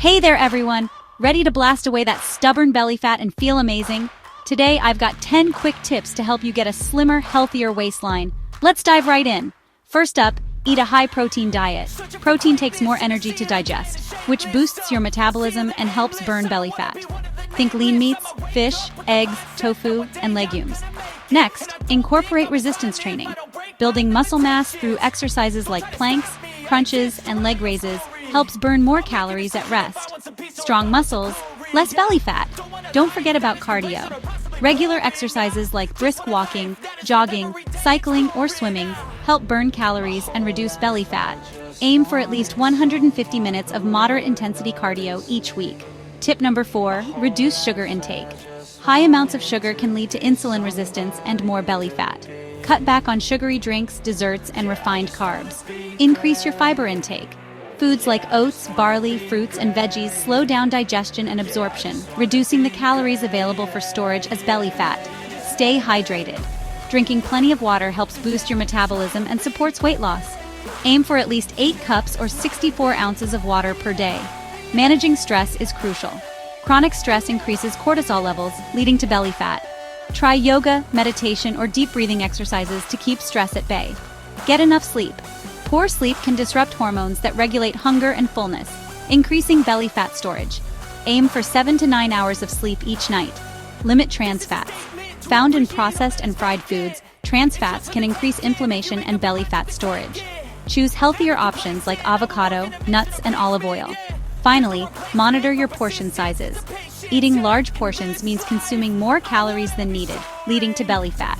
Hey there everyone! Ready to blast away that stubborn belly fat and feel amazing? Today I've got 10 quick tips to help you get a slimmer, healthier waistline. Let's dive right in. First up, eat a high-protein diet. Protein takes more energy to digest, which boosts your metabolism and helps burn belly fat. Think lean meats, fish, eggs, tofu, and legumes. Next, incorporate resistance training. Building muscle mass through exercises like planks, crunches, and leg raises helps burn more calories at rest. Strong muscles, less belly fat. Don't forget about cardio. Regular exercises like brisk walking, jogging, cycling, or swimming help burn calories and reduce belly fat. Aim for at least 150 minutes of moderate intensity cardio each week. Tip number 4, reduce sugar intake. High amounts of sugar can lead to insulin resistance and more belly fat. Cut back on sugary drinks, desserts, and refined carbs. Increase your fiber intake. Foods like oats, barley, fruits, and veggies slow down digestion and absorption, reducing the calories available for storage as belly fat. Stay hydrated. Drinking plenty of water helps boost your metabolism and supports weight loss. Aim for at least 8 cups or 64 ounces of water per day. Managing stress is crucial. Chronic stress increases cortisol levels, leading to belly fat. Try yoga, meditation, or deep breathing exercises to keep stress at bay. Get enough sleep. Poor sleep can disrupt hormones that regulate hunger and fullness, increasing belly fat storage. Aim for 7 to 9 hours of sleep each night. Limit trans fats. Found in processed and fried foods, trans fats can increase inflammation and belly fat storage. Choose healthier options like avocado, nuts, and olive oil. Finally, monitor your portion sizes. Eating large portions means consuming more calories than needed, leading to belly fat.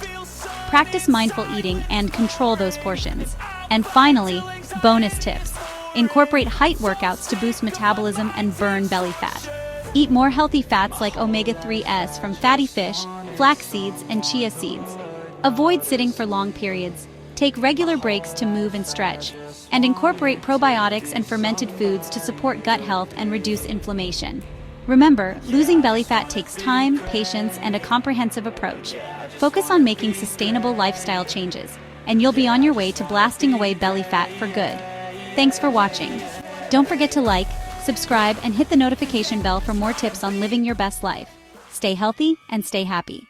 Practice mindful eating and control those portions. And finally, bonus tips. Incorporate height workouts to boost metabolism and burn belly fat. Eat more healthy fats like omega-3s from fatty fish, flax seeds, and chia seeds. Avoid sitting for long periods. Take regular breaks to move and stretch. And incorporate probiotics and fermented foods to support gut health and reduce inflammation. Remember, losing belly fat takes time, patience, and a comprehensive approach. Focus on making sustainable lifestyle changes, and you'll be on your way to blasting away belly fat for good. Thanks for watching. Don't forget to like, subscribe, and hit the notification bell for more tips on living your best life. Stay healthy and stay happy.